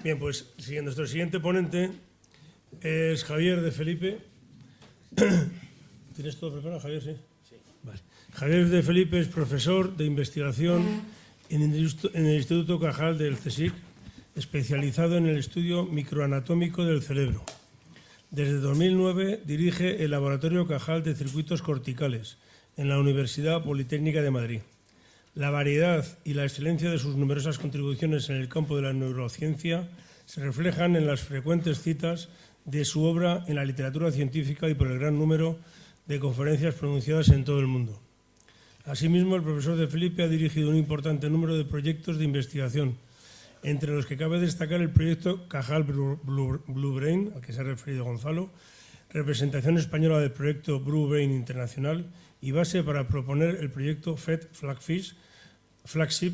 Bien, pues nuestro siguiente ponente es Javier de Felipe. ¿Tienes todo preparado, Javier? Sí. Vale. Javier de Felipe es profesor de investigación en el Instituto Cajal del CSIC, especializado en el estudio microanatómico del cerebro. Desde 2009 dirige el Laboratorio Cajal de Circuitos Corticales en la Universidad Politécnica de Madrid. La variedad y la excelencia de sus numerosas contribuciones en el campo de la neurociencia se reflejan en las frecuentes citas de su obra en la literatura científica y por el gran número de conferencias pronunciadas en todo el mundo. Asimismo, el profesor de Felipe ha dirigido un importante número de proyectos de investigación, entre los que cabe destacar el proyecto Cajal Blue Brain, al que se ha referido Gonzalo, representación española del proyecto Blue Brain Internacional y base para proponer el proyecto FET Flagship,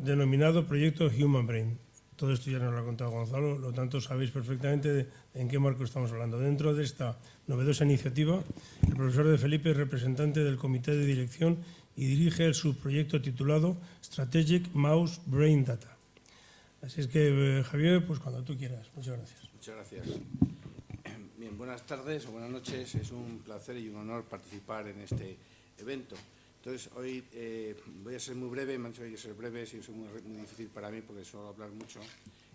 denominado Proyecto Human Brain. Todo esto ya nos lo ha contado Gonzalo, lo tanto sabéis perfectamente en qué marco estamos hablando. Dentro de esta novedosa iniciativa, el profesor de Felipe es representante del comité de dirección y dirige el subproyecto titulado Strategic Mouse Brain Data. Así es que, Javier, pues cuando tú quieras. Muchas gracias. Muchas gracias. Bien, buenas tardes o buenas noches. Es un placer y un honor participar en este evento. Entonces, hoy voy a ser muy breve. Me han dicho que hay que ser breve, y eso es muy difícil para mí porque suelo hablar mucho.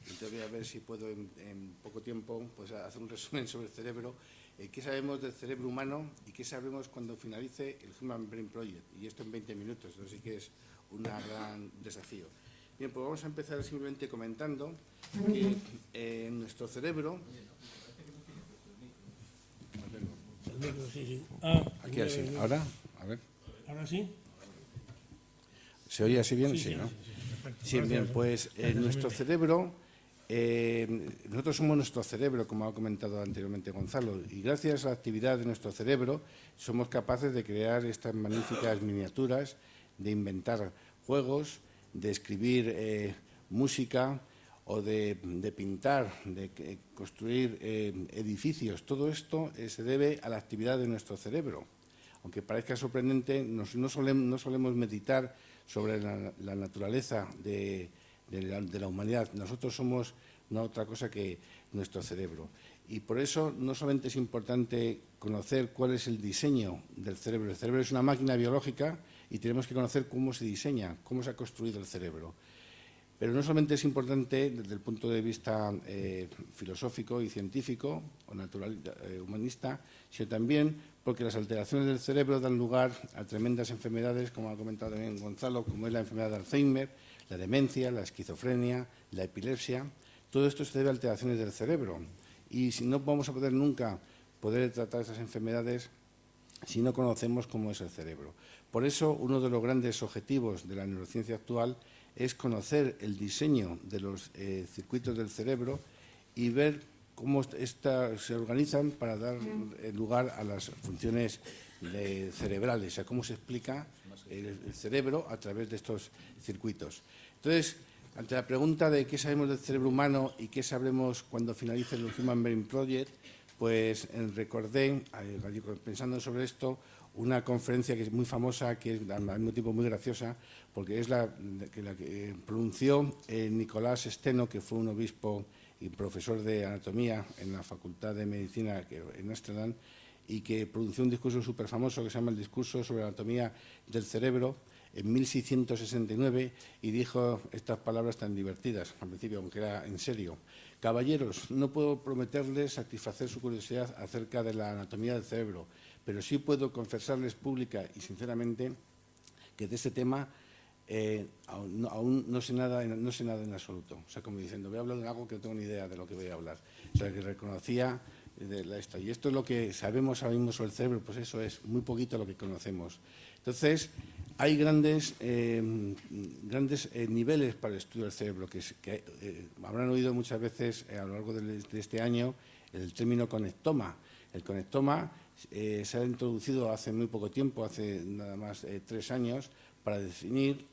Entonces, voy a ver si puedo en poco tiempo pues, hacer un resumen sobre el cerebro. ¿Qué sabemos del cerebro humano y qué sabremos cuando finalice el Human Brain Project? Y esto en 20 minutos, entonces sí que es un gran desafío. Bien, pues vamos a empezar simplemente comentando que en nuestro cerebro... Aquí así. ¿Ahora? A ver. ¿Ahora sí? ¿Se oye así bien? Sí, ¿no? Sí, bien, pues nuestro cerebro... nosotros somos nuestro cerebro, como ha comentado anteriormente Gonzalo, y gracias a la actividad de nuestro cerebro somos capaces de crear estas magníficas miniaturas, de inventar juegos, de escribir música o de pintar, de construir edificios. Todo esto se debe a la actividad de nuestro cerebro. Aunque parezca sorprendente, no solemos meditar sobre la naturaleza de la humanidad. Nosotros somos no otra cosa que nuestro cerebro. Y por eso no solamente es importante conocer cuál es el diseño del cerebro. El cerebro es una máquina biológica y tenemos que conocer cómo se diseña, cómo se ha construido el cerebro. Pero no solamente es importante desde el punto de vista filosófico y científico o humanista, sino también porque las alteraciones del cerebro dan lugar a tremendas enfermedades, como ha comentado también Gonzalo, como es la enfermedad de Alzheimer, la demencia, la esquizofrenia, la epilepsia. Todo esto se debe a alteraciones del cerebro. Y si no vamos a poder nunca tratar esas enfermedades si no conocemos cómo es el cerebro. Por eso, uno de los grandes objetivos de la neurociencia actual es conocer el diseño de los circuitos del cerebro y ver cómo se organizan para dar lugar a las funciones cerebrales, o sea, cómo se explica el cerebro a través de estos circuitos. Entonces, ante la pregunta de qué sabemos del cerebro humano y qué sabremos cuando finalice el Human Brain Project, pues recordé, pensando sobre esto, una conferencia que es muy famosa, que es al mismo tiempo muy graciosa, porque es la que pronunció Nicolás Steno, que fue un obispo y profesor de anatomía en la Facultad de Medicina en Ámsterdam, y que pronunció un discurso súper famoso que se llama el Discurso sobre la anatomía del cerebro en 1669, y dijo estas palabras tan divertidas, al principio, aunque era en serio. Caballeros, no puedo prometerles satisfacer su curiosidad acerca de la anatomía del cerebro, pero sí puedo confesarles pública y sinceramente que de este tema aún no sé nada en absoluto. O sea, como diciendo, voy a hablar de algo que no tengo ni idea de lo que voy a hablar. O sea, que reconocía esto. Y esto es lo que sabemos ahora mismo sobre el cerebro, pues eso es muy poquito lo que conocemos. Entonces, hay grandes niveles para el estudio del cerebro, que habrán oído muchas veces a lo largo de este año el término conectoma. El conectoma se ha introducido hace muy poco tiempo, hace nada más 3 años, para definir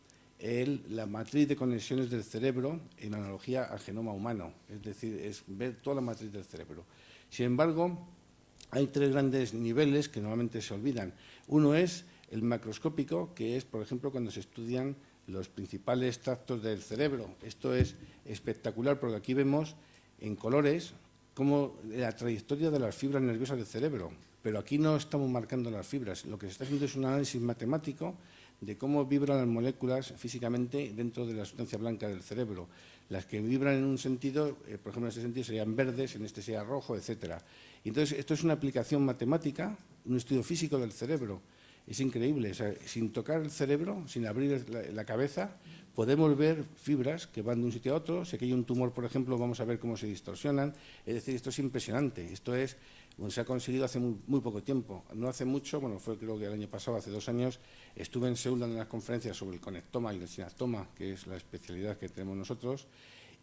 la matriz de conexiones del cerebro en analogía al genoma humano, es decir, es ver toda la matriz del cerebro. Sin embargo, hay 3 grandes niveles que normalmente se olvidan. Uno es el macroscópico, que es, por ejemplo, cuando se estudian los principales tractos del cerebro. Esto es espectacular porque aquí vemos en colores como la trayectoria de las fibras nerviosas del cerebro. Pero aquí no estamos marcando las fibras. Lo que se está haciendo es un análisis matemático de cómo vibran las moléculas físicamente dentro de la sustancia blanca del cerebro. Las que vibran en un sentido, por ejemplo, en este sentido serían verdes, en este sería rojo, etcétera. Y entonces, esto es una aplicación matemática, un estudio físico del cerebro. Es increíble, o sea, sin tocar el cerebro, sin abrir la cabeza, podemos ver fibras que van de un sitio a otro. Si aquí hay un tumor, por ejemplo, vamos a ver cómo se distorsionan. Es decir, esto es impresionante. Esto es, bueno, se ha conseguido hace muy poco tiempo. No hace mucho, bueno, fue creo que el año pasado, hace 2 años, estuve en Seúl dando unas conferencias sobre el conectoma y el sinaptoma, que es la especialidad que tenemos nosotros,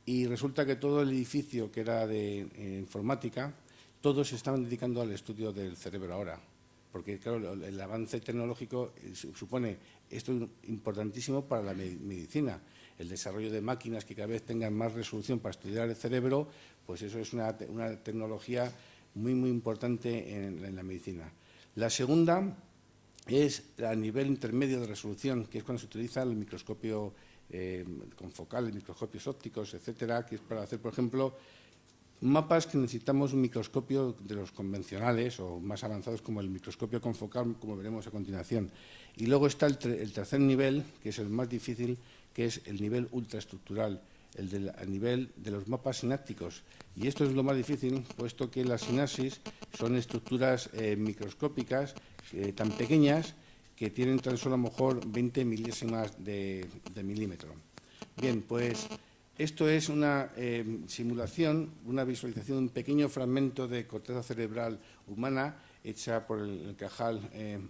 y resulta que todo el edificio que era de informática, todos se estaban dedicando al estudio del cerebro ahora. Porque, claro, el avance tecnológico supone esto importantísimo para la medicina. El desarrollo de máquinas que cada vez tengan más resolución para estudiar el cerebro, pues eso es una tecnología muy importante en la medicina. La segunda es a nivel intermedio de resolución, que es cuando se utiliza el microscopio confocal, microscopios ópticos, etcétera, que es para hacer, por ejemplo, mapas que necesitamos un microscopio de los convencionales o más avanzados como el microscopio confocal, como veremos a continuación. Y luego está el tercer nivel, que es el más difícil, que es el nivel ultraestructural, el nivel de los mapas sinápticos. Y esto es lo más difícil, puesto que las sinapsis son estructuras microscópicas tan pequeñas que tienen tan solo a lo mejor 20 milésimas de milímetro. Bien, pues esto es una simulación, una visualización de un pequeño fragmento de corteza cerebral humana hecha por el Cajal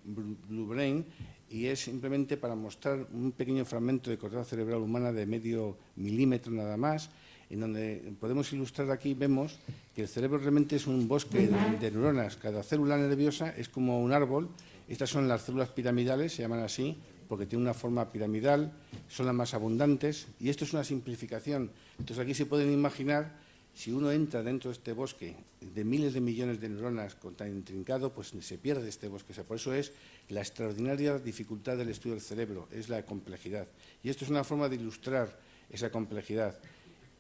Blue Brain, y es simplemente para mostrar un pequeño fragmento de corteza cerebral humana de medio milímetro nada más, en donde podemos ilustrar aquí, vemos que el cerebro realmente es un bosque de neuronas. Cada célula nerviosa es como un árbol. Estas son las células piramidales, se llaman así, porque tienen una forma piramidal, son las más abundantes, y esto es una simplificación. Entonces aquí se pueden imaginar, si uno entra dentro de este bosque de miles de millones de neuronas tan intrincado, pues se pierde este bosque. O sea, por eso es la extraordinaria dificultad del estudio del cerebro, es la complejidad. Y esto es una forma de ilustrar esa complejidad.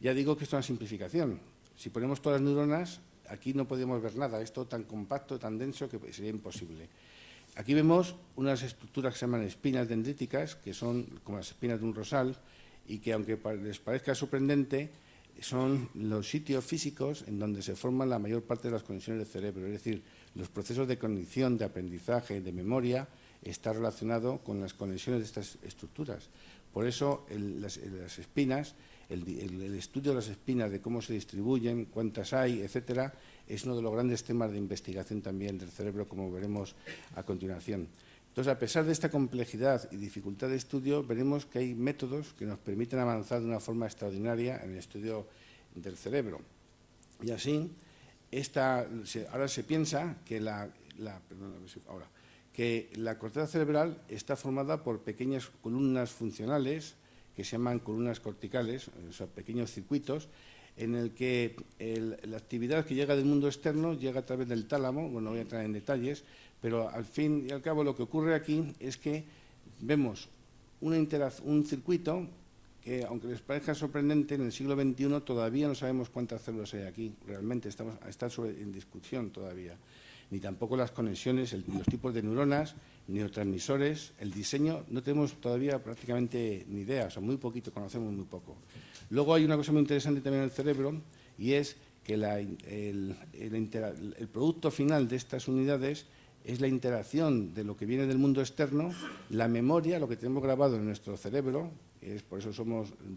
Ya digo que esto es una simplificación. Si ponemos todas las neuronas, aquí no podemos ver nada. Esto tan compacto, tan denso, que sería imposible. Aquí vemos unas estructuras que se llaman espinas dendríticas, que son como las espinas de un rosal, y que, aunque les parezca sorprendente, son los sitios físicos en donde se forman la mayor parte de las conexiones del cerebro. Es decir, los procesos de cognición, de aprendizaje, de memoria, está relacionado con las conexiones de estas estructuras. Por eso, las espinas, el estudio de las espinas, de cómo se distribuyen, cuántas hay, etcétera, es uno de los grandes temas de investigación también del cerebro, como veremos a continuación. Entonces, a pesar de esta complejidad y dificultad de estudio, veremos que hay métodos que nos permiten avanzar de una forma extraordinaria en el estudio del cerebro. Y así, ahora se piensa que la corteza cerebral está formada por pequeñas columnas funcionales que se llaman columnas corticales, o sea, pequeños circuitos, en el que la actividad que llega del mundo externo llega a través del tálamo. Bueno, no voy a entrar en detalles, pero al fin y al cabo lo que ocurre aquí es que vemos un circuito que, aunque les parezca sorprendente, en el siglo XXI todavía no sabemos cuántas células hay aquí. Realmente está en discusión todavía. Ni tampoco las conexiones, los tipos de neuronas, neurotransmisores, el diseño, no tenemos todavía prácticamente ni idea, o sea, muy poquito, conocemos muy poco. Luego hay una cosa muy interesante también en el cerebro, y es que el producto final de estas unidades es la interacción de lo que viene del mundo externo, la memoria, lo que tenemos grabado en nuestro cerebro, por eso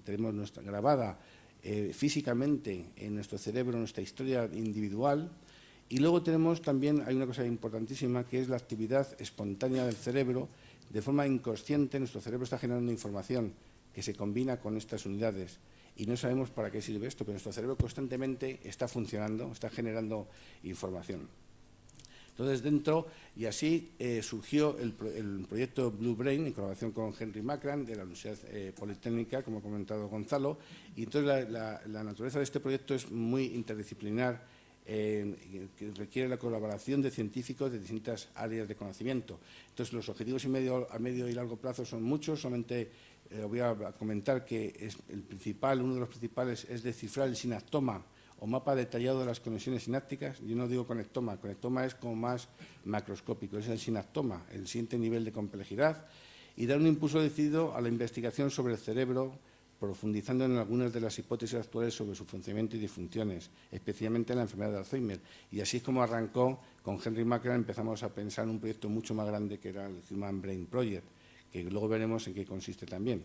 tenemos grabada físicamente en nuestro cerebro nuestra historia individual. Y luego hay una cosa importantísima, que es la actividad espontánea del cerebro. De forma inconsciente, nuestro cerebro está generando información que se combina con estas unidades. Y no sabemos para qué sirve esto, pero nuestro cerebro constantemente está funcionando, está generando información. Entonces, y así surgió el proyecto Blue Brain, en colaboración con Henry Makran, de la Universidad Politécnica, como ha comentado Gonzalo. Y entonces la naturaleza de este proyecto es muy interdisciplinar, que requiere la colaboración de científicos de distintas áreas de conocimiento. Entonces, los objetivos a medio y largo plazo son muchos, solamente os voy a comentar que uno de los principales es descifrar el sinaptoma o mapa detallado de las conexiones sinápticas. Yo no digo conectoma es como más macroscópico, es el sinaptoma, el siguiente nivel de complejidad, y dar un impulso decidido a la investigación sobre el cerebro, profundizando en algunas de las hipótesis actuales sobre su funcionamiento y disfunciones, especialmente en la enfermedad de Alzheimer. Y así es como arrancó con Henry Mackran, empezamos a pensar en un proyecto mucho más grande que era el Human Brain Project, que luego veremos en qué consiste también.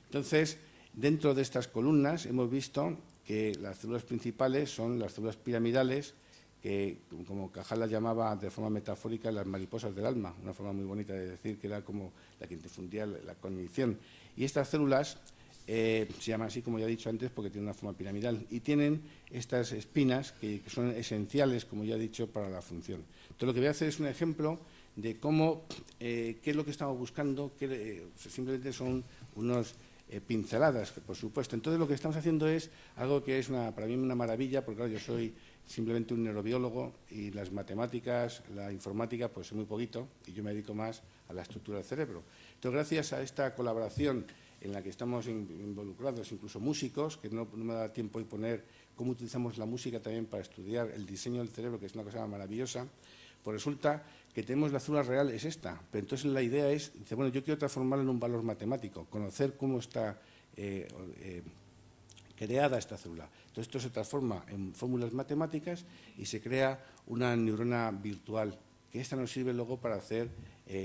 Entonces, dentro de estas columnas hemos visto que las células principales son las células piramidales, que, como Cajal las llamaba de forma metafórica, las mariposas del alma, una forma muy bonita de decir que era como la que difundía la cognición. Y estas células se llaman así, como ya he dicho antes, porque tienen una forma piramidal y tienen estas espinas que son esenciales, como ya he dicho, para la función. Entonces, lo que voy a hacer es un ejemplo de cómo, qué es lo que estamos buscando, simplemente son unos pinceladas, por supuesto. Entonces, lo que estamos haciendo es algo que es para mí una maravilla, porque claro, yo soy simplemente un neurobiólogo y las matemáticas, la informática, pues es muy poquito, y yo me dedico más a la estructura del cerebro. Entonces, gracias a esta colaboración en la que estamos involucrados, incluso músicos, que no me da tiempo de poner cómo utilizamos la música también para estudiar el diseño del cerebro, que es una cosa maravillosa, pues resulta que tenemos la célula real, es esta, pero entonces la idea es, dice, bueno, yo quiero transformarla en un valor matemático, conocer cómo está creada esta célula. Entonces esto se transforma en fórmulas matemáticas y se crea una neurona virtual, que esta nos sirve luego para hacer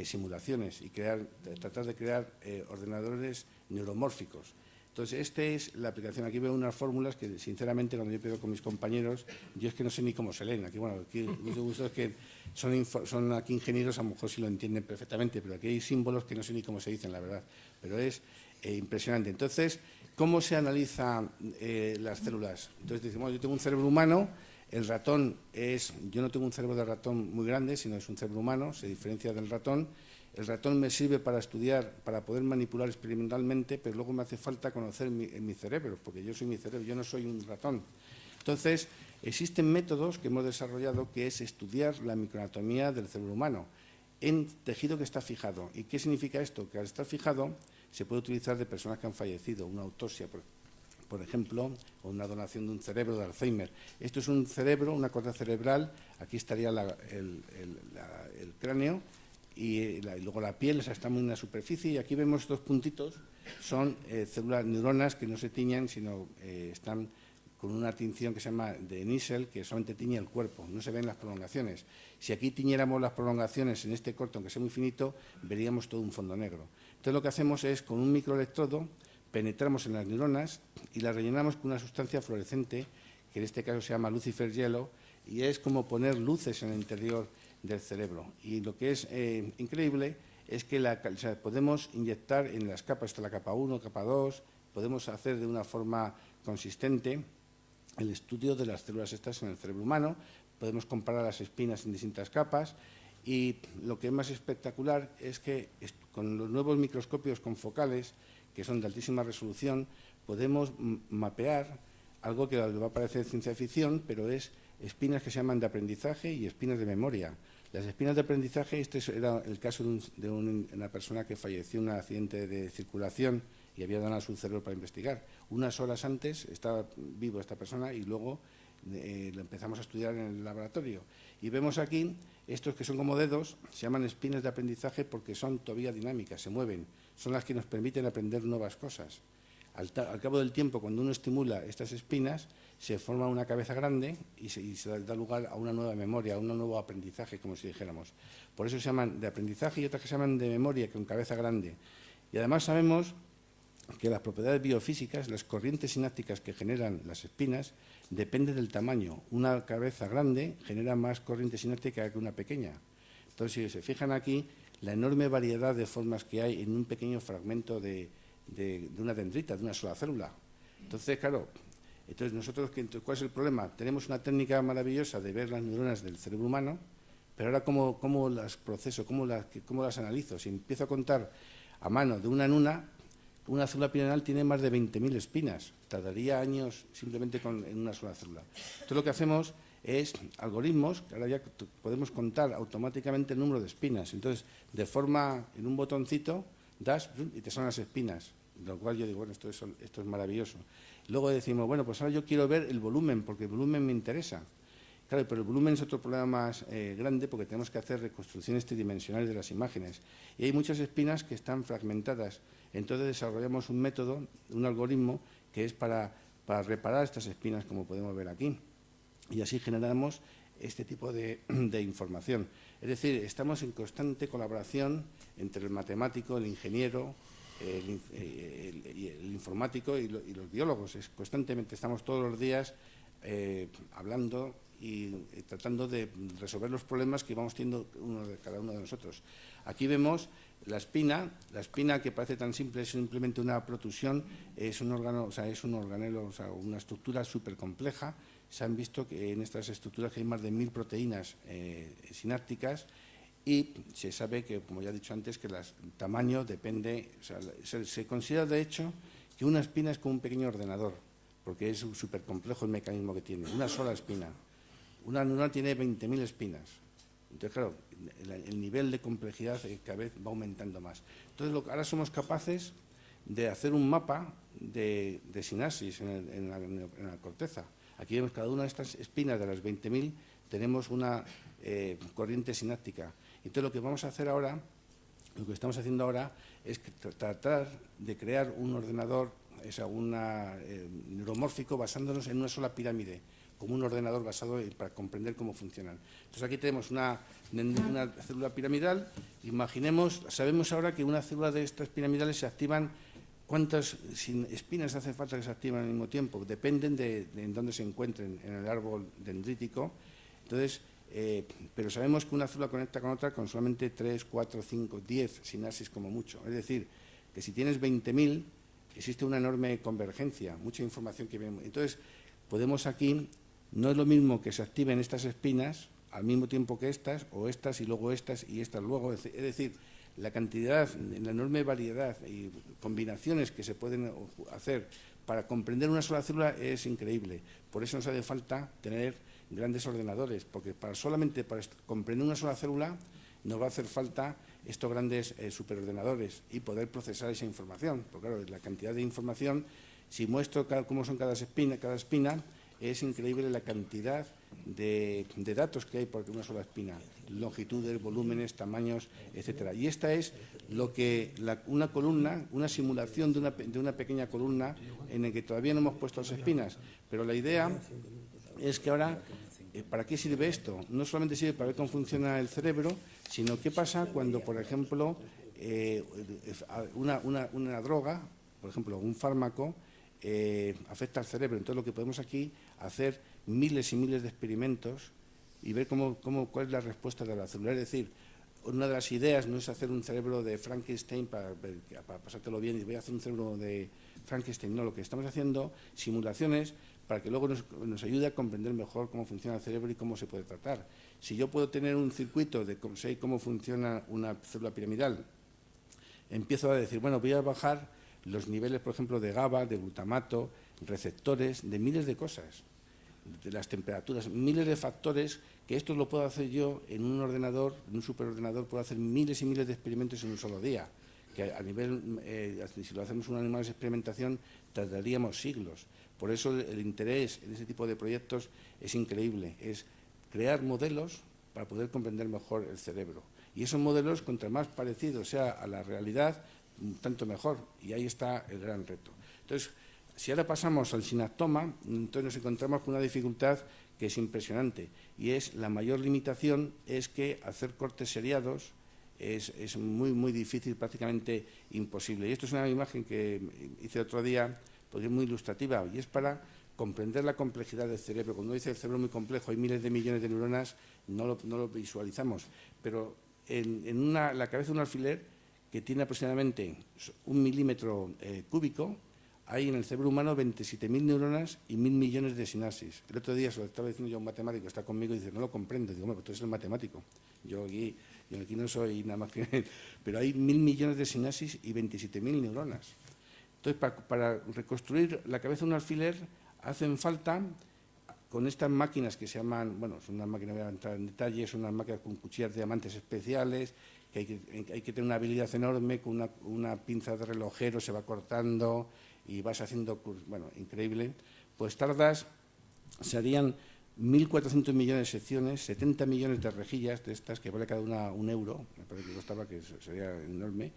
simulaciones y tratar de crear ordenadores neuromórficos. Entonces, esta es la aplicación. Aquí veo unas fórmulas que, sinceramente, cuando yo pego con mis compañeros, yo es que no sé ni cómo se leen. Aquí, bueno, aquí mucho gusto es que son aquí ingenieros, a lo mejor sí lo entienden perfectamente, pero aquí hay símbolos que no sé ni cómo se dicen, la verdad. Pero es impresionante. Entonces, ¿cómo se analizan las células? Entonces, decimos, yo tengo un cerebro humano, el ratón yo no tengo un cerebro de ratón muy grande, sino es un cerebro humano, se diferencia del ratón. El ratón me sirve para estudiar, para poder manipular experimentalmente, pero luego me hace falta conocer mi cerebro, porque yo soy mi cerebro, yo no soy un ratón. Entonces, existen métodos que hemos desarrollado que es estudiar la microanatomía del cerebro humano en tejido que está fijado. ¿Y qué significa esto? Que al estar fijado se puede utilizar de personas que han fallecido, una autopsia, por ejemplo, o una donación de un cerebro de Alzheimer. Esto es un cerebro, una corteza cerebral, aquí estaría el cráneo, y luego la piel, esa está muy en la superficie, y aquí vemos estos puntitos, son células, neuronas que no se tiñen, sino están con una tinción que se llama de Nissl, que solamente tiñe el cuerpo, no se ven las prolongaciones. Si aquí tiñéramos las prolongaciones en este corto, aunque sea muy finito, veríamos todo un fondo negro. Entonces lo que hacemos es, con un microelectrodo, penetramos en las neuronas y las rellenamos con una sustancia fluorescente, que en este caso se llama Lucifer Yellow, y es como poner luces en el interior del cerebro. Y lo que es increíble es que podemos inyectar en las capas, hasta la capa 1, capa 2, podemos hacer de una forma consistente el estudio de las células estas en el cerebro humano, podemos comparar las espinas en distintas capas, y lo que es más espectacular es que con los nuevos microscopios confocales, que son de altísima resolución, podemos mapear algo que va a parecer ciencia ficción, pero es espinas que se llaman de aprendizaje y espinas de memoria. Las espinas de aprendizaje, este era el caso de una persona que falleció en un accidente de circulación y había donado su cerebro para investigar. Unas horas antes estaba vivo esta persona y luego lo empezamos a estudiar en el laboratorio. Y vemos aquí, estos que son como dedos, se llaman espinas de aprendizaje porque son todavía dinámicas, se mueven, son las que nos permiten aprender nuevas cosas. Al cabo del tiempo, cuando uno estimula estas espinas, se forma una cabeza grande y se da lugar a una nueva memoria, a un nuevo aprendizaje, como si dijéramos. Por eso se llaman de aprendizaje y otras que se llaman de memoria, con cabeza grande. Y además sabemos que las propiedades biofísicas, las corrientes sinápticas que generan las espinas, dependen del tamaño. Una cabeza grande genera más corriente sináptica que una pequeña. Entonces, si se fijan aquí, la enorme variedad de formas que hay en un pequeño fragmento de una dendrita, de una sola célula. Entonces, claro, nosotros, ¿cuál es el problema? Tenemos una técnica maravillosa de ver las neuronas del cerebro humano, pero ahora ¿cómo las proceso? ¿Cómo las analizo? Si empiezo a contar a mano de una en una célula piramidal tiene más de 20.000 espinas. Tardaría años simplemente en una sola célula. Entonces, lo que hacemos es algoritmos, que ahora ya podemos contar automáticamente el número de espinas. Entonces, en un botoncito, das y te son las espinas. Lo cual yo digo, bueno, esto es maravilloso. Luego decimos, bueno, pues ahora yo quiero ver el volumen, porque el volumen me interesa. Claro, pero el volumen es otro problema más grande porque tenemos que hacer reconstrucciones tridimensionales de las imágenes. Y hay muchas espinas que están fragmentadas. Entonces desarrollamos un método, un algoritmo, que es para reparar estas espinas, como podemos ver aquí. Y así generamos este tipo de información. Es decir, estamos en constante colaboración entre el matemático, el ingeniero, el informático y los biólogos. Constantemente estamos todos los días hablando y tratando de resolver los problemas que vamos teniendo cada uno de nosotros. Aquí vemos la espina que parece tan simple, es simplemente una protusión, es un órgano, o sea, es un organelo, o sea, una estructura súper compleja. Se han visto que en estas estructuras que hay más de 1000 proteínas sinápticas y se sabe que, como ya he dicho antes, que el tamaño depende, o sea, se considera de hecho que una espina es como un pequeño ordenador, porque es súper complejo el mecanismo que tiene, una sola espina. Una neuronal tiene 20.000 espinas. Entonces, claro, el nivel de complejidad cada vez va aumentando más. Entonces, ahora somos capaces de hacer un mapa de sinapsis en la corteza. Aquí vemos cada una de estas espinas de las 20.000, tenemos una corriente sináptica. Entonces, lo que vamos a hacer ahora, lo que estamos haciendo ahora, es tratar de crear un ordenador, neuromórfico, basándonos en una sola pirámide, como un ordenador basado para comprender cómo funcionan. Entonces, aquí tenemos una célula piramidal. Imaginemos, sabemos ahora que una célula de estas piramidales se activan. ¿Cuántas espinas hace falta que se activen al mismo tiempo? Dependen de en dónde se encuentren en el árbol dendrítico. Entonces, pero sabemos que una célula conecta con otra con solamente 3, 4, 5, 10 sinapsis como mucho. Es decir, que si tienes 20.000, existe una enorme convergencia, mucha información que vemos. Entonces, podemos aquí, no es lo mismo que se activen estas espinas al mismo tiempo que estas, o estas y luego estas y estas luego. Es decir, la cantidad, la enorme variedad y combinaciones que se pueden hacer para comprender una sola célula es increíble. Por eso nos hace falta tener grandes ordenadores, porque solamente para comprender una sola célula nos va a hacer falta estos grandes superordenadores y poder procesar esa información. Porque claro, la cantidad de información, si muestro cómo son cada espina, es increíble la cantidad de datos que hay por una sola espina, longitudes, volúmenes, tamaños, etcétera. Y esta es lo que una columna, una simulación de una pequeña columna en la que todavía no hemos puesto las espinas, pero la idea es que ahora, ¿para qué sirve esto? No solamente sirve para ver cómo funciona el cerebro, sino qué pasa cuando, por ejemplo, una droga, por ejemplo, un fármaco, afecta al cerebro. Entonces, lo que podemos aquí hacer miles y miles de experimentos y ver cuál es la respuesta de la célula. Es decir, una de las ideas no es hacer un cerebro de Frankenstein para pasártelo bien y voy a hacer un cerebro de Frankenstein. No, lo que estamos haciendo, simulaciones para que luego nos ayude a comprender mejor cómo funciona el cerebro y cómo se puede tratar. Si yo puedo tener un circuito de cómo funciona una célula piramidal, empiezo a decir, bueno, voy a bajar los niveles, por ejemplo, de GABA, de glutamato, receptores, de miles de cosas, de las temperaturas, miles de factores, que esto lo puedo hacer yo en un ordenador, en un superordenador, puedo hacer miles y miles de experimentos en un solo día, que a nivel, si lo hacemos en un animal de experimentación, tardaríamos siglos. Por eso el interés en ese tipo de proyectos es increíble, es crear modelos para poder comprender mejor el cerebro. Y esos modelos, contra más parecidos sea a la realidad, tanto mejor, y ahí está el gran reto. Entonces, si ahora pasamos al sinaptoma, entonces nos encontramos con una dificultad que es impresionante, y es la mayor limitación es que hacer cortes seriados es muy, muy difícil, prácticamente imposible. Y esto es una imagen que hice otro día, porque es muy ilustrativa, y es para comprender la complejidad del cerebro. Cuando dice el cerebro muy complejo, hay miles de millones de neuronas, no lo visualizamos, pero en la cabeza de un alfiler, que tiene aproximadamente 1 milímetro cúbico, hay en el cerebro humano 27.000 neuronas y 1.000 millones de sinapsis. El otro día se lo estaba diciendo yo a un matemático, está conmigo y dice, no lo comprendo. Digo, bueno, pues tú eres el matemático. Yo aquí no soy nada más que él. Pero hay 1.000 millones de sinapsis y 27.000 neuronas. Entonces, para reconstruir la cabeza de un alfiler, hacen falta, con estas máquinas que se llaman, bueno, son unas máquinas, voy a entrar en detalle, son unas máquinas con cuchillas de diamantes especiales, que hay que tener una habilidad enorme, con una pinza de relojero se va cortando y vas haciendo, bueno, increíble, pues se harían 1.400 millones de secciones, 70 millones de rejillas de estas, que vale cada una €1, me parece que costaba, que sería enorme,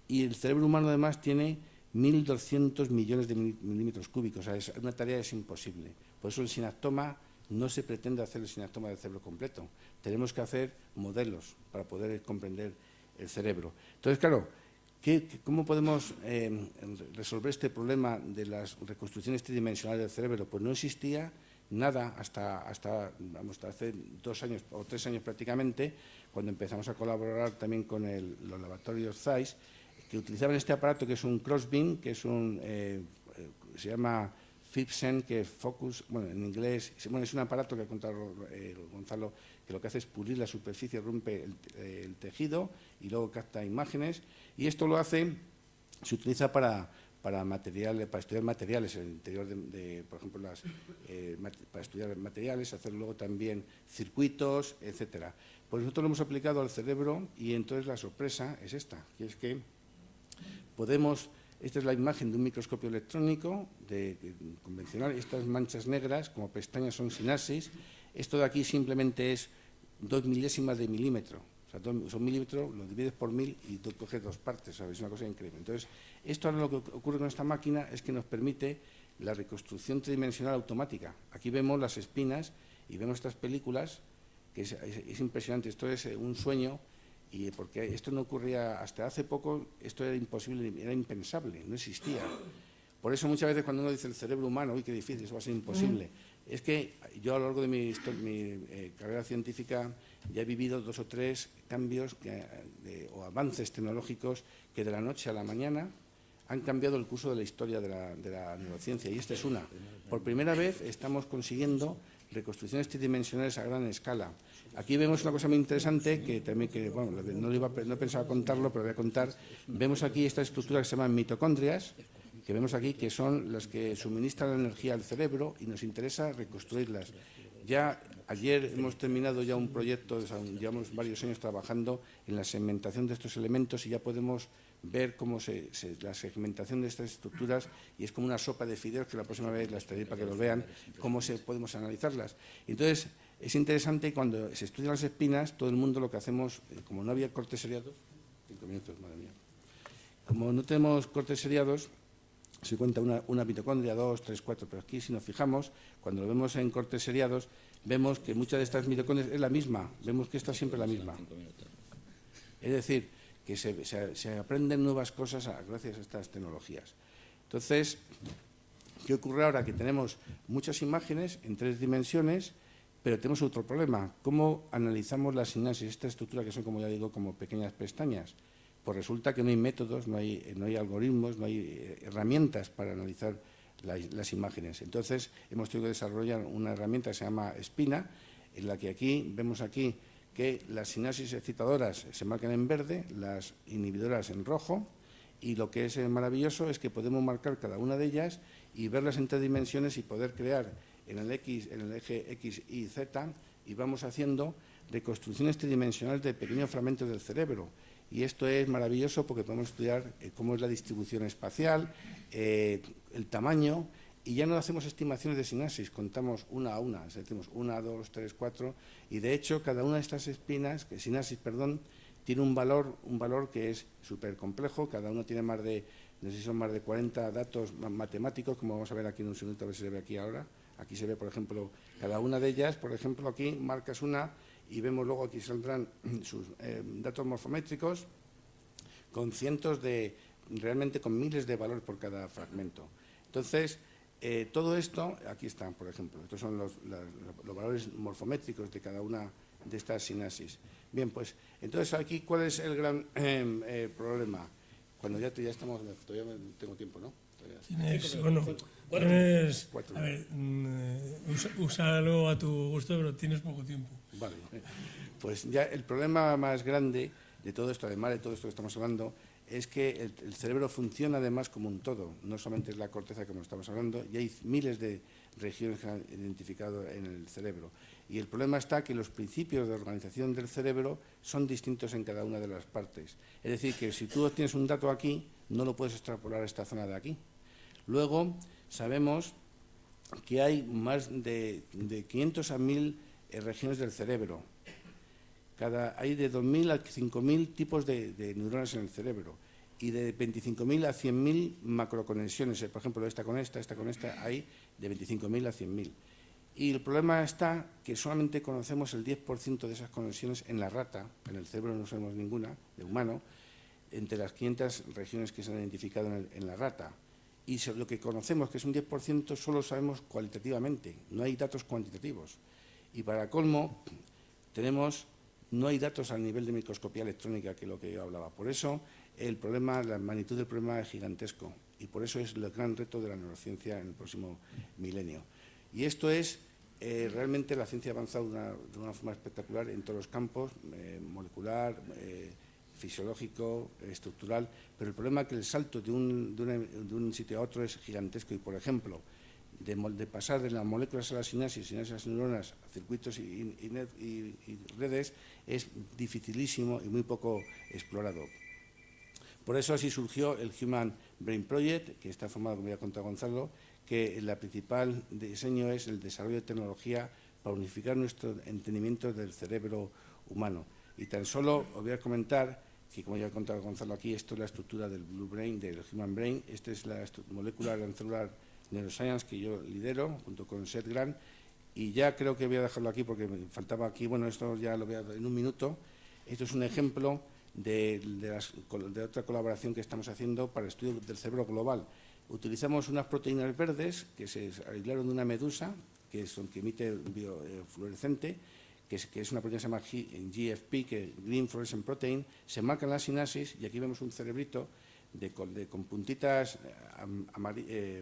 y el cerebro humano además tiene 1.200 millones de milímetros cúbicos, o sea, una tarea es imposible. Por eso el sinaptoma, no se pretende hacer el sinaptoma del cerebro completo, tenemos que hacer modelos para poder comprender el cerebro. Entonces, claro, ¿cómo podemos resolver este problema de las reconstrucciones tridimensionales del cerebro? Pues no existía nada hasta hace 2 años o 3 años prácticamente, cuando empezamos a colaborar también con los laboratorios Zeiss, que utilizaban este aparato que es un crossbeam, que es se llama FIBSEN, que es Focus, bueno, en inglés, bueno, es un aparato que ha contado Gonzalo, que lo que hace es pulir la superficie, rompe el tejido y luego capta imágenes, y esto se utiliza para estudiar materiales, en el interior por ejemplo, para estudiar materiales, hacer luego también circuitos, etcétera. Pues nosotros lo hemos aplicado al cerebro y entonces la sorpresa es esta, que es que esta es la imagen de un microscopio electrónico convencional, estas manchas negras como pestañas son sinapsis, esto de aquí simplemente es 2 milésimas de milímetro. O sea, son milímetros, lo divides por 1000 y tú coges 2 partes, ¿sabes? Es una cosa increíble. Entonces, esto ahora lo que ocurre con esta máquina es que nos permite la reconstrucción tridimensional automática. Aquí vemos las espinas y vemos estas películas, que es impresionante. Esto es un sueño, y porque esto no ocurría hasta hace poco, esto era imposible, era impensable, no existía. Por eso muchas veces cuando uno dice el cerebro humano, uy, qué difícil, eso va a ser imposible. Es que yo a lo largo de mi carrera científica ya he vivido 2 o 3 cambios o avances tecnológicos que de la noche a la mañana han cambiado el curso de la historia de la neurociencia, y esta es una. Por primera vez estamos consiguiendo reconstrucciones tridimensionales a gran escala. Aquí vemos una cosa muy interesante bueno, no pensaba contarlo, pero voy a contar. Vemos aquí estas estructuras que se llaman mitocondrias, que vemos aquí, que son las que suministran la energía al cerebro y nos interesa reconstruirlas. Ya ayer hemos terminado ya un proyecto, llevamos varios años trabajando en la segmentación de estos elementos y ya podemos ver cómo la segmentación de estas estructuras, y es como una sopa de fideos, que la próxima vez las traeré para que lo vean, cómo podemos analizarlas. Entonces, es interesante cuando se estudian las espinas, todo el mundo lo que hacemos, como no había cortes seriados, 5 minutos, madre mía, como no tenemos cortes seriados, se cuenta una mitocondria, 2, 3, 4, pero aquí si nos fijamos, cuando lo vemos en cortes seriados, vemos que muchas de estas mitocondrias es la misma, vemos que esta es siempre la misma. Es decir, que se aprenden nuevas cosas gracias a estas tecnologías. Entonces, ¿qué ocurre ahora? Que tenemos muchas imágenes en 3 dimensiones, pero tenemos otro problema. ¿Cómo analizamos la sinapsis, esta estructura que son, como ya digo, como pequeñas pestañas? Pues resulta que no hay métodos, no hay algoritmos, no hay herramientas para analizar las imágenes. Entonces, hemos tenido que desarrollar una herramienta que se llama Spina, en la que vemos aquí que las sinapsis excitadoras se marcan en verde, las inhibidoras en rojo, y lo que es maravilloso es que podemos marcar cada una de ellas y verlas en 3 dimensiones y poder crear en el eje X, Y, Z, y vamos haciendo reconstrucciones tridimensionales de pequeños fragmentos del cerebro. Y esto es maravilloso porque podemos estudiar cómo es la distribución espacial, el tamaño, y ya no hacemos estimaciones de sinapsis, contamos una a una, o sea, tenemos 1, 2, 3, 4, y de hecho cada una de estas sinapsis, tiene un valor que es súper complejo, cada uno tiene no sé si son más de 40 datos matemáticos, como vamos a ver aquí en un segundo, a ver si se ve aquí ahora. Aquí se ve, por ejemplo, cada una de ellas, por ejemplo, aquí marcas una y vemos luego aquí saldrán sus datos morfométricos con realmente con miles de valores por cada fragmento. Entonces, todo esto, aquí están, por ejemplo, estos son los valores morfométricos de cada una de estas sinapsis. Bien, pues, entonces aquí, ¿cuál es el gran problema? Cuando ya estamos, todavía tengo tiempo, ¿no? A ver, úsalo a tu gusto, pero tienes poco tiempo. Vale, pues ya el problema más grande de todo esto, además de todo esto que estamos hablando, es que el cerebro funciona además como un todo, no solamente es la corteza como estamos hablando, y hay miles de regiones que han identificado en el cerebro. Y el problema está que los principios de organización del cerebro son distintos en cada una de las partes. Es decir, que si tú tienes un dato aquí, no lo puedes extrapolar a esta zona de aquí. Luego, sabemos que hay más de 500 a 1000 regiones del cerebro. Hay de 2.000 a 5.000 tipos de neuronas en el cerebro y de 25.000 a 100.000 macroconexiones. Por ejemplo, esta con esta, hay de 25.000 a 100.000. Y el problema está que solamente conocemos el 10% de esas conexiones en la rata, en el cerebro no sabemos ninguna, de humano, entre las 500 regiones que se han identificado en la rata. Y lo que conocemos, que es un 10%, solo sabemos cualitativamente, no hay datos cuantitativos. Y para colmo, no hay datos al nivel de microscopía electrónica, que es lo que yo hablaba. Por eso, la magnitud del problema es gigantesco. Y por eso es el gran reto de la neurociencia en el próximo milenio. Y esto es realmente la ciencia avanzada de una forma espectacular en todos los campos, molecular, fisiológico, estructural, pero el problema es que el salto de un sitio a otro es gigantesco y, por ejemplo, de pasar de las moléculas a la sinapsis a las neuronas, a circuitos y redes, es dificilísimo y muy poco explorado. Por eso así surgió el Human Brain Project, que está formado, como ya ha contado Gonzalo, que el principal diseño es el desarrollo de tecnología para unificar nuestro entendimiento del cerebro humano. Y tan solo os voy a comentar que, como ya ha contado Gonzalo aquí, esto es la estructura del Blue Brain, del Human Brain. Esta es la molecular and cellular neuroscience que yo lidero, junto con Seth Grant. Y ya creo que voy a dejarlo aquí porque me faltaba aquí, bueno, esto ya lo voy a dar en un minuto. Esto es un ejemplo de otra colaboración que estamos haciendo para el estudio del cerebro global. Utilizamos unas proteínas verdes que se aislaron de una medusa que emite biofluorescente, que es una proteína que se llama GFP, que Green Fluorescent Protein, se marca en la sinapsis y aquí vemos un cerebrito con puntitas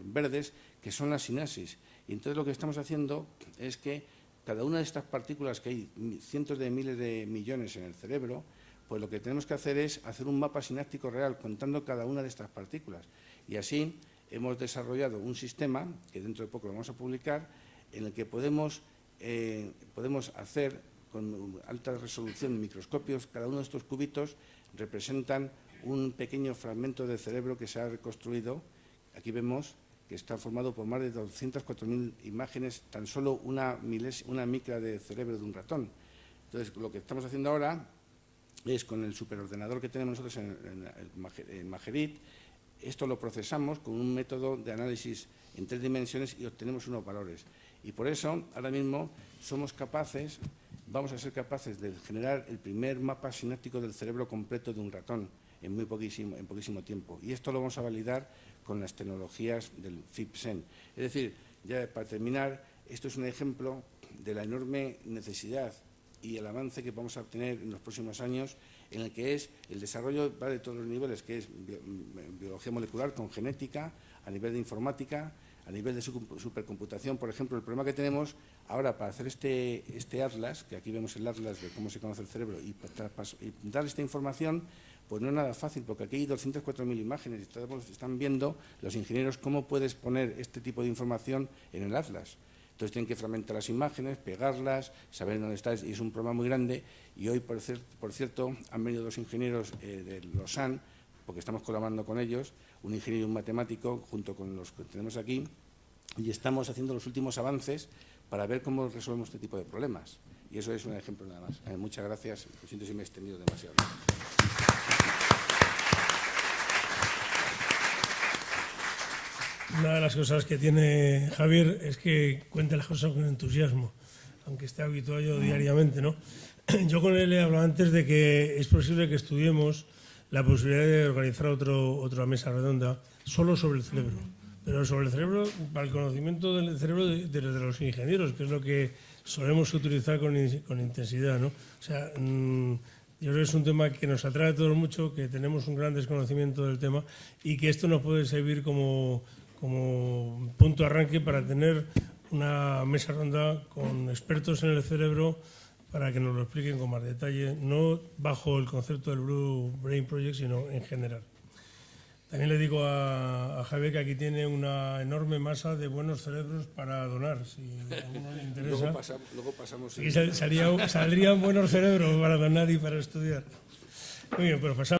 verdes que son las sinapsis. Y entonces lo que estamos haciendo es que cada una de estas partículas, que hay cientos de miles de millones en el cerebro, pues lo que tenemos que hacer es hacer un mapa sináptico real contando cada una de estas partículas. Y así hemos desarrollado un sistema, que dentro de poco lo vamos a publicar, en el que podemos hacer con alta resolución microscopios, cada uno de estos cubitos representan un pequeño fragmento del cerebro que se ha reconstruido. Aquí vemos que está formado por más de 204.000 imágenes, tan solo una micra de cerebro de un ratón. Entonces, lo que estamos haciendo ahora es, con el superordenador que tenemos nosotros en Magerit, esto lo procesamos con un método de análisis en 3 dimensiones y obtenemos unos valores. Y por eso, ahora mismo, vamos a ser capaces de generar el primer mapa sináptico del cerebro completo de un ratón en poquísimo tiempo. Y esto lo vamos a validar con las tecnologías del FIB-SEN. Es decir, ya para terminar, esto es un ejemplo de la enorme necesidad y el avance que vamos a obtener en los próximos años, en el que es el desarrollo de todos los niveles, que es biología molecular con genética, a nivel de informática, a nivel de supercomputación. Por ejemplo, el problema que tenemos ahora para hacer este atlas, que aquí vemos el atlas de cómo se conoce el cerebro, y dar esta información, pues no es nada fácil, porque aquí hay 204.000 imágenes y están viendo los ingenieros cómo puedes poner este tipo de información en el atlas. Entonces tienen que fragmentar las imágenes, pegarlas, saber dónde está, y es un problema muy grande. Y hoy, por cierto, han venido 2 ingenieros de Lausanne, porque estamos colaborando con ellos, un ingeniero y un matemático, junto con los que tenemos aquí, y estamos haciendo los últimos avances para ver cómo resolvemos este tipo de problemas. Y eso es un ejemplo nada más. Muchas gracias. Lo siento si me he extendido demasiado. Una de las cosas que tiene Javier es que cuenta las cosas con entusiasmo, aunque esté habituado yo diariamente, ¿no? Yo con él he hablado antes de que es posible que estudiemos la posibilidad de organizar otra mesa redonda solo sobre el cerebro, pero sobre el cerebro, para el conocimiento del cerebro de los ingenieros, que es lo que solemos utilizar con intensidad, ¿no? O sea, yo creo que es un tema que nos atrae a todos mucho, que tenemos un gran desconocimiento del tema y que esto nos puede servir como punto de arranque para tener una mesa redonda con expertos en el cerebro para que nos lo expliquen con más detalle, no bajo el concepto del Blue Brain Project, sino en general. También le digo a Javier que aquí tiene una enorme masa de buenos cerebros para donar, si a uno le interesa. Luego pasamos... Saldrían buenos cerebros para donar y para estudiar. Muy bien, pues pasamos.